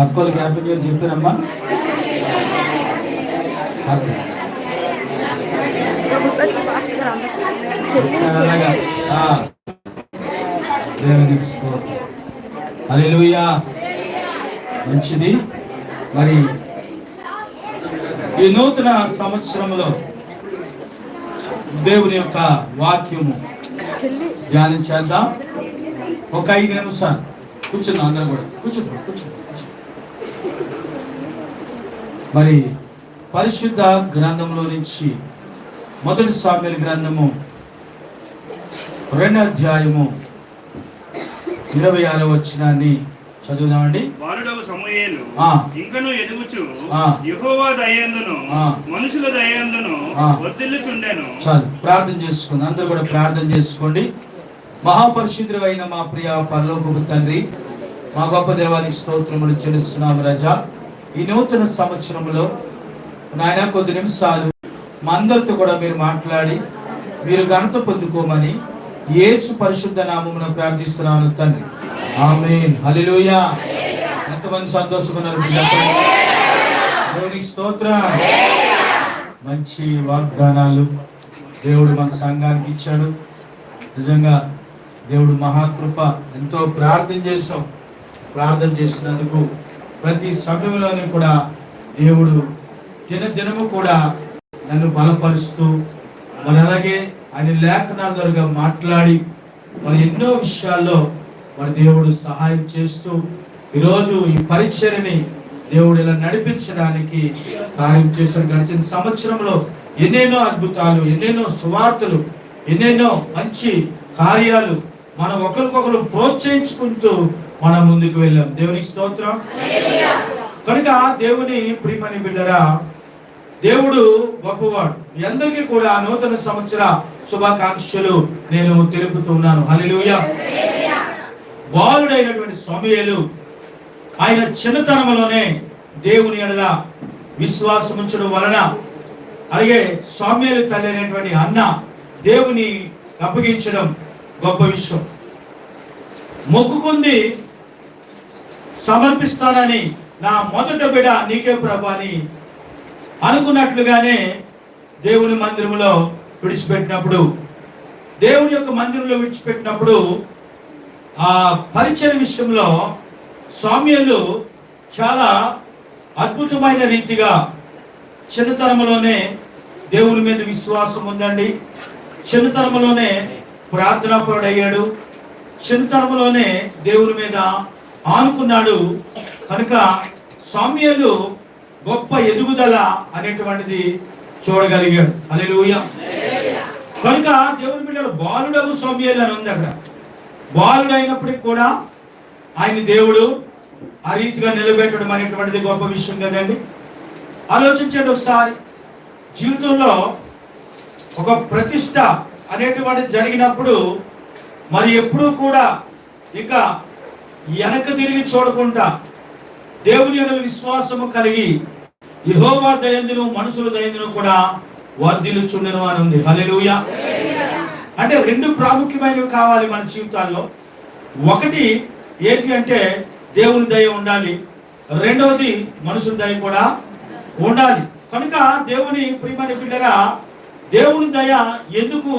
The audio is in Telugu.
అక్కలు హ్యాపీ న్యూ ఇయర్ చెప్పారమ్మా. హల్లెలూయా. మంచిది. మరి ఈ నూతన సంవత్సరంలో దేవుని యొక్క వాక్యము ధ్యానం చేద్దాం. ఒక 5 నిమిషాలు కూర్చుందాం. అందరం కూడా కూర్చో. మరి పరిశుద్ధ గ్రంథంలో నుంచి మొదటి సామ్యుల గ్రంథము 2వ అధ్యాయము 26వ వచనాన్ని చదువుదామండి. బాలుడగు సమూయేలు ఇంకను ఎదుగుచు యెహోవా దయయందును మనుషుల దయయందును వర్ధిల్లుచుండెను. చాలు, ప్రార్థన చేసుకోండి. అందరూ కూడా ప్రార్థన చేసుకోండి. మహాపరిశుద్ధుడు అయిన మా ప్రియ పరలోకపు తండ్రి, మా గొప్ప దేవానికి స్తోత్రములు చెల్లిస్తున్నాము రాజా. ఈ నూతన సంవత్సరంలో నాయన కొద్ది నిమిషాలు మా అందరితో కూడా మీరు మాట్లాడి మీరు ఘనత పొందుకోమని యేసు పరిశుద్ధ నామమున ప్రార్థిస్తున్నాను తండ్రి. ఆమేన్. హల్లెలూయా. ఎంతమంది సంతోషకున్నారు? దేవునికి స్తోత్రం. మంచి వాగ్దానాలు దేవుడు మన సంఘానికి ఇచ్చాడు. నిజంగా దేవుడు మహాకృప. ఎంతో ప్రార్థన చేసినందుకు ప్రతి సమయంలోనే కూడా దేవుడు దినము కూడా నన్ను బలపరుస్తూ మరి అలాగే ఆయన లేఖనాల ద్వారా మాట్లాడి మరి ఎన్నో విషయాల్లో మరి దేవుడు సహాయం చేస్తూ ఈరోజు ఈ పరిచర్యని దేవుడు ఇలా నడిపించడానికి కార్యం చేశాడు. గడిచిన సంవత్సరంలో ఎన్నెన్నో అద్భుతాలు, ఎన్నెన్నో సువార్తలు, ఎన్నెన్నో మంచి కార్యాలు మనం ఒకరికొకరు ప్రోత్సహించుకుంటూ మనం ముందుకు వెళ్ళాం. దేవునికి స్తోత్రం. కనుక దేవుని ప్రియమైన బిడ్డరా, దేవుడు గొప్పవాడు. మీ అందరికీ కూడా నూతన సంవత్సర శుభాకాంక్షలు నేను తెలుపుతున్నాను. హల్లెలూయా. బాలుడైనటువంటి సమూయేలు ఆయన చిన్నతనంలోనే దేవుని ఎడల విశ్వాసం ఉంచడం వలన, అలాగే సమూయేలు తల్లి అయినటువంటి అన్న దేవుని అప్పగించడం గొప్ప విషయం. మొక్కుకుంది సమర్పిస్తానని, నా మొదట బిడ్డ నీకే ప్రభు అని అనుకున్నట్లుగానే దేవుని మందిరంలో విడిచిపెట్టినప్పుడు, దేవుని యొక్క మందిరంలో విడిచిపెట్టినప్పుడు ఆ పరిచయ విషయంలో సమూయేలు చాలా అద్భుతమైన రీతిగా చిన్నతనంలోనే దేవుని మీద విశ్వాసం ఉందండి. చిన్నతనంలోనే ప్రార్థనాపరుడయ్యాడు. చిన్నతనంలోనే దేవుని మీద ఆనుకున్నాడు. కనుక సమూయేలు గొప్ప ఎదుగుదల అనేటువంటిది చూడగలిగాడు. హల్లెలూయా. కనుక దేవుని బిడ్డలు బాలుడగు సమూయేలు అని ఉంది అక్కడ. బాలుడు అయినప్పటికీ కూడా ఆయన దేవుడు ఆ రీతిగా నిలబెట్టడం అనేటువంటిది గొప్ప విషయం కదండి. ఆలోచించండి ఒకసారి. జీవితంలో ఒక ప్రతిష్ట అనేటువంటిది జరిగినప్పుడు మరి ఎప్పుడూ కూడా ఇక వెనక తిరిగి చూడకుండా దేవుని యందు విశ్వాసము కలిగి యెహోవా దయందును మనుషుల దయందును కూడా వర్ధిల్లుచుండెను అని ఉంది. హల్లెలూయా. అంటే 2 ప్రాముఖ్యమైనవి కావాలి మన జీవితాల్లో. ఒకటి ఏంటి అంటే దేవుని దయ ఉండాలి. రెండవది మనుషుల దయ కూడా ఉండాలి. కనుక దేవుని ప్రియమైన బిడ్డరా, దేవుని దయ ఎందుకు